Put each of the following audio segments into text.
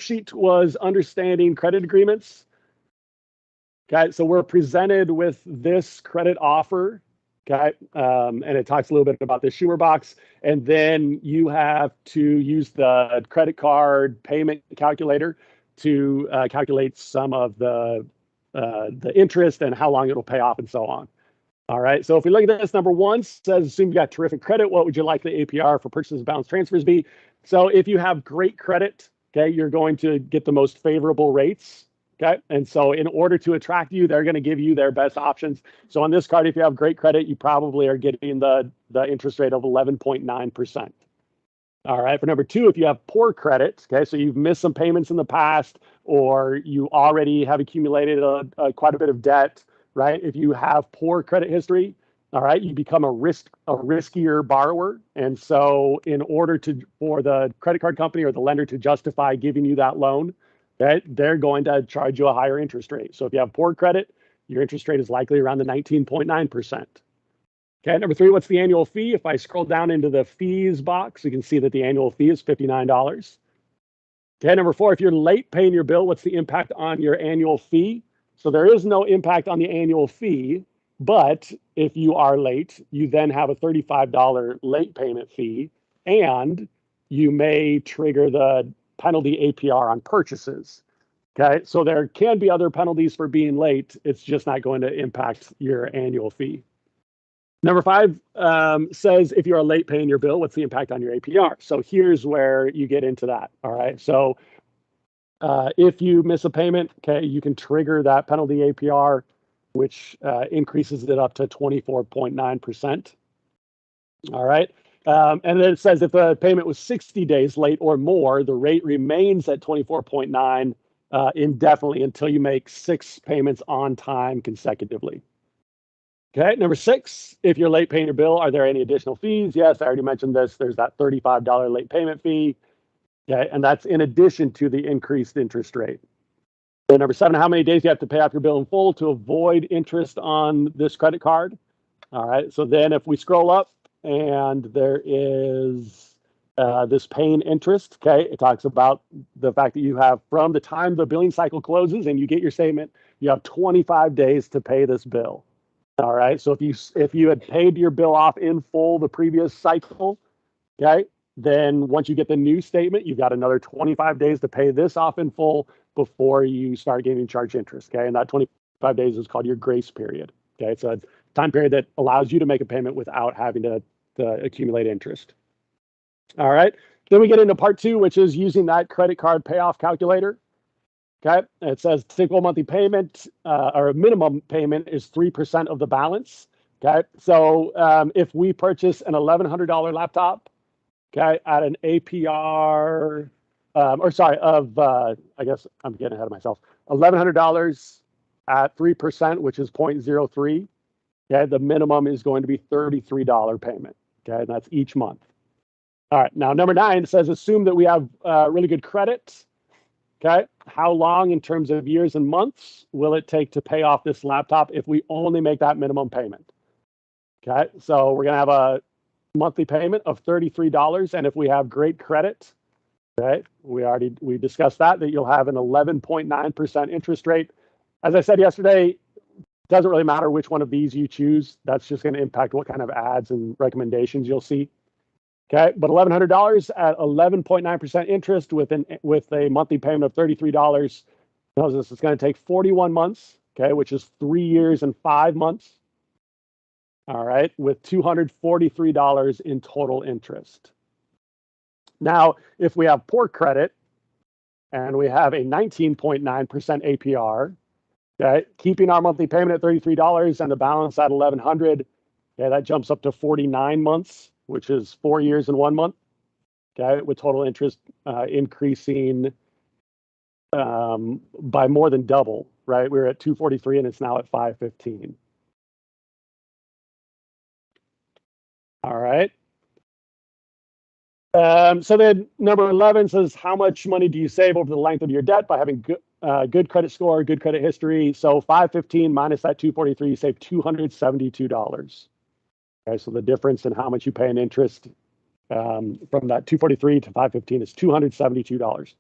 worksheet was understanding credit agreements. Okay, so we're presented with this credit offer. Okay, and it talks a little bit about the Schumer box, and then you have to use the credit card payment calculator to calculate some of the interest and how long it'll pay off and so on. All right, so if we look at this, number one says, assume you got terrific credit, what would you like the APR for purchases, balance transfers be? So if you have great credit, okay, you're going to get the most favorable rates. Okay, and so in order to attract you, they're going to give you their best options. So on this card, if you have great credit, you probably are getting the interest rate of 11.9%. All right, for number two, if you have poor credit, okay, so you've missed some payments in the past, or you already have accumulated quite a bit of debt, right? If you have poor credit history, all right, you become a riskier borrower. And so in order for the credit card company or the lender to justify giving you that loan, okay, they're going to charge you a higher interest rate. So if you have poor credit, your interest rate is likely around the 19.9%. Okay, number three, what's the annual fee? If I scroll down into the fees box, you can see that the annual fee is $59. Okay, number four, if you're late paying your bill, what's the impact on your annual fee? So there is no impact on the annual fee, but if you are late, you then have a $35 late payment fee, and you may trigger the penalty APR on purchases. Okay, so there can be other penalties for being late. It's just not going to impact your annual fee. Number five says, if you are late paying your bill, what's the impact on your APR? So here's where you get into that. All right. So if you miss a payment, okay, you can trigger that penalty APR, which increases it up to 24.9%. All right. And then it says if a payment was 60 days late or more, the rate remains at 24.9 indefinitely until you make 6 payments on time consecutively. Okay, number six, if you're late paying your bill, are there any additional fees? Yes, I already mentioned this. There's that $35 late payment fee. Okay, and that's in addition to the increased interest rate. And number seven, how many days do you have to pay off your bill in full to avoid interest on this credit card? All right, so then if we scroll up and there is this paying interest, okay, it talks about the fact that you have from the time the billing cycle closes and you get your statement, you have 25 days to pay this bill. All right, so if you had paid your bill off in full the previous cycle, okay, then once you get the new statement, you've got another 25 days to pay this off in full before you start getting charged interest, okay? And that 25 days is called your grace period, okay? It's a time period that allows you to make a payment without having to accumulate interest. All right, then we get into part two, which is using that credit card payoff calculator. Okay, it says typical monthly payment or a minimum payment is 3% of the balance. Okay, so if we purchase an $1,100 laptop, okay, at an APR, I guess I'm getting ahead of myself, $1,100 at 3%, which is 0.03. Okay, the minimum is going to be $33 payment. Okay, and that's each month. All right, now number 9 says assume that we have really good credit. Okay, how long in terms of years and months will it take to pay off this laptop if we only make that minimum payment? Okay, so we're going to have a monthly payment of $33, and if we have great credit, okay, we discussed that you'll have an 11.9% interest rate. As I said yesterday, it doesn't really matter which one of these you choose. That's just going to impact what kind of ads and recommendations you'll see. Okay, but $1,100 at 11.9% interest with a monthly payment of $33 tells us it's going to take 41 months, okay, which is 3 years and 5 months. All right, with $243 in total interest. Now, if we have poor credit and we have a 19.9% APR, okay, keeping our monthly payment at $33 and the balance at $1,100, okay, that jumps up to 49 months, which is 4 years and 1 month, okay, with total interest increasing by more than double, right? We were at 243 and it's now at 515. All right. So then number 11 says, how much money do you save over the length of your debt by having good credit score, good credit history? So 515 minus that 243, you save $272. Okay, so the difference in how much you pay in interest from that 243 to 515 is $272.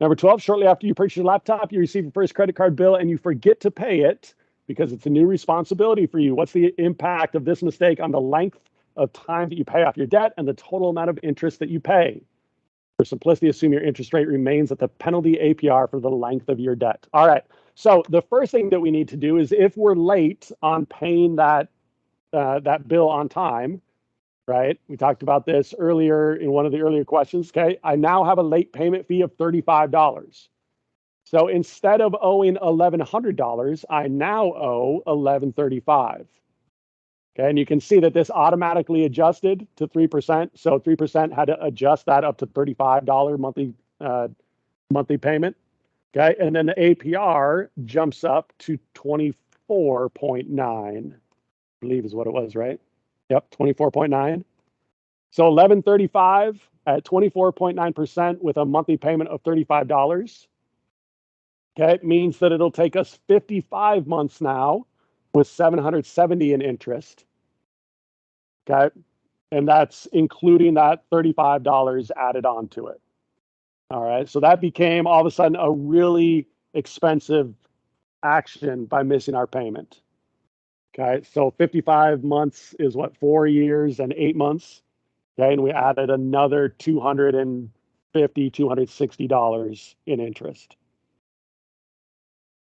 Number 12, shortly after you purchase your laptop, you receive your first credit card bill and you forget to pay it because it's a new responsibility for you. What's the impact of this mistake on the length of time that you pay off your debt and the total amount of interest that you pay? For simplicity, assume your interest rate remains at the penalty APR for the length of your debt. All right. So the first thing that we need to do is if we're late on paying that bill on time, right? We talked about this earlier in one of the earlier questions. Okay. I now have a late payment fee of $35. So instead of owing $1,100, I now owe $1,135. Okay, and you can see that this automatically adjusted to 3%. So 3% had to adjust that up to $35 monthly payment. Okay, and then the APR jumps up to 24.9, I believe is what it was, right? Yep, 24.9. So 1135 at 24.9% with a monthly payment of $35. Okay, it means that it'll take us 55 months now with $770 in interest. Okay, and that's including that $35 added on to it. All right, so that became all of a sudden a really expensive action by missing our payment. Okay, so 55 months is what, 4 years and 8 months. Okay, and we added another $250, $260 in interest.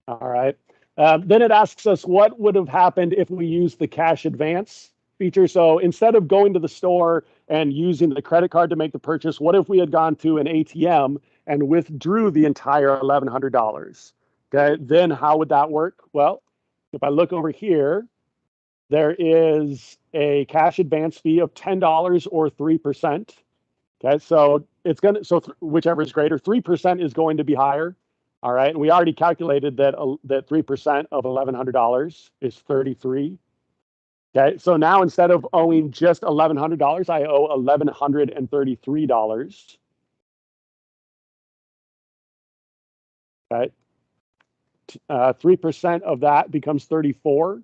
All right. Then it asks us what would have happened if we used the cash advance feature. So instead of going to the store and using the credit card to make the purchase, what if we had gone to an ATM and withdrew the entire $1,100? Okay, then how would that work? Well, if I look over here, there is a cash advance fee of $10 or 3%. Okay, so it's going to, whichever is greater, 3% is going to be higher. All right, and we already calculated that 3% of $1,100 is 33. Okay, so now instead of owing just $1,100, I owe $1,133. Okay, 3% of that becomes 34.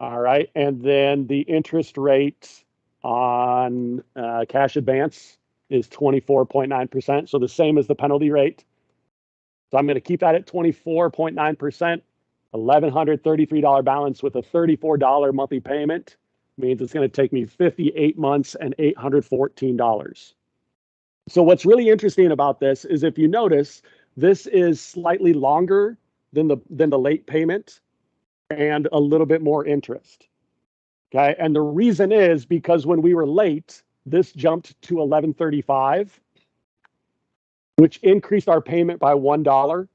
All right, and then the interest rate on cash advance is 24.9%, so the same as the penalty rate. So I'm going to keep that at 24.9%, $1,133 balance with a $34 monthly payment means it's going to take me 58 months and $814. So what's really interesting about this is if you notice, this is slightly longer than the late payment and a little bit more interest. Okay, and the reason is because when we were late, this jumped to $1,135. Which increased our payment by $1.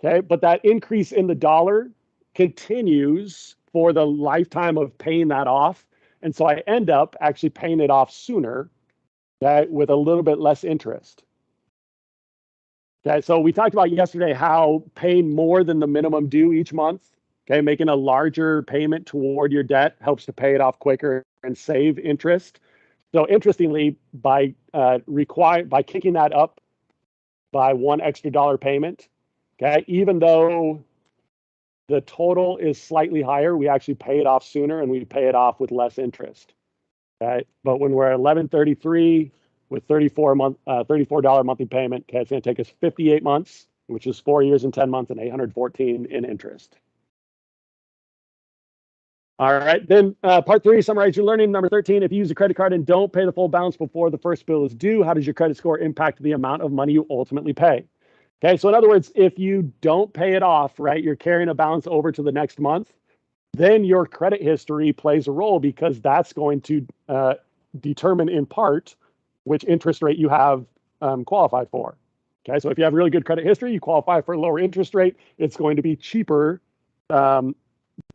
Okay, but that increase in the dollar continues for the lifetime of paying that off. And so I end up actually paying it off sooner, okay, with a little bit less interest. Okay, so we talked about yesterday how paying more than the minimum due each month, okay, making a larger payment toward your debt helps to pay it off quicker and save interest. So interestingly, by kicking that up by $1 extra payment, okay, even though the total is slightly higher, we actually pay it off sooner and we pay it off with less interest. Okay, but when we're at $1,133 with $34 monthly payment, okay, it's going to take us 58 months, which is 4 years and 10 months and $814 in interest. All right, then part 3, summarize your learning. Number 13, if you use a credit card and don't pay the full balance before the first bill is due, how does your credit score impact the amount of money you ultimately pay? Okay, so in other words, if you don't pay it off, right, you're carrying a balance over to the next month, then your credit history plays a role because that's going to determine in part which interest rate you have qualified for. Okay, so if you have really good credit history, you qualify for a lower interest rate, it's going to be cheaper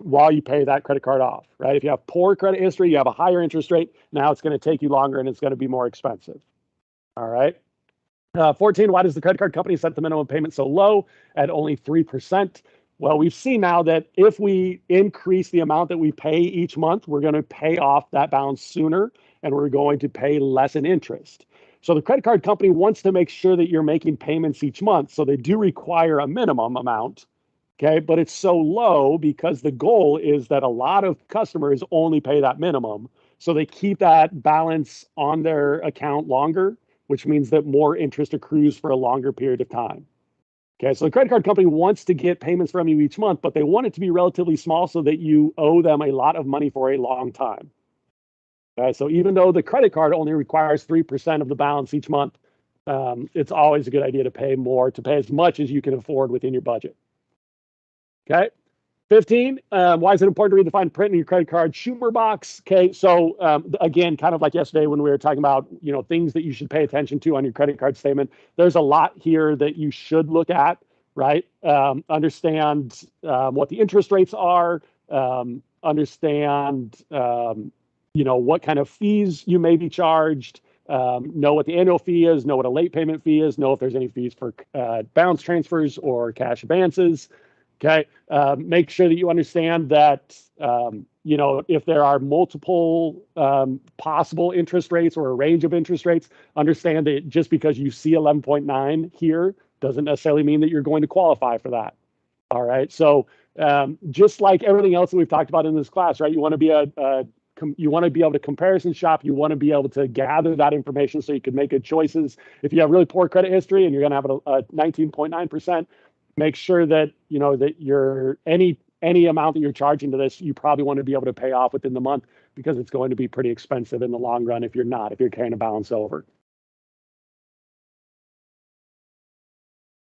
while you pay that credit card off, right? If you have poor credit history, you have a higher interest rate. Now it's going to take you longer and it's going to be more expensive. All right. 14, why does the credit card company set the minimum payment so low at only 3%? Well, we've seen now that if we increase the amount that we pay each month, we're going to pay off that balance sooner and we're going to pay less in interest. So the credit card company wants to make sure that you're making payments each month. So they do require a minimum amount. Okay, but it's so low because the goal is that a lot of customers only pay that minimum. So they keep that balance on their account longer which means that more interest accrues for a longer period of time. Okay, so the credit card company wants to get payments from you each month, but they want it to be relatively small so that you owe them a lot of money for a long time. Okay, so even though the credit card only requires 3% of the balance each month, it's always a good idea to pay more, to pay as much as you can afford within your budget. Okay. 15, why is it important to read the fine print in your credit card? Schumer box. Okay, so again, kind of like yesterday when we were talking about, things that you should pay attention to on your credit card statement. There's a lot here that you should look at, right? Understand what the interest rates are. Understand, what kind of fees you may be charged. Know what the annual fee is. Know what a late payment fee is. Know if there's any fees for balance transfers or cash advances. Okay, make sure that you understand that, if there are multiple possible interest rates or a range of interest rates, understand that just because you see 11.9 here doesn't necessarily mean that you're going to qualify for that. All right, so just like everything else that we've talked about in this class, right? You want to be you want to be able to comparison shop. You want to be able to gather that information so you can make good choices. If you have really poor credit history and you're going to have a 19.9%, make sure that that you're any amount that you're charging to this, you probably want to be able to pay off within the month, because it's going to be pretty expensive in the long run if you're carrying a balance over.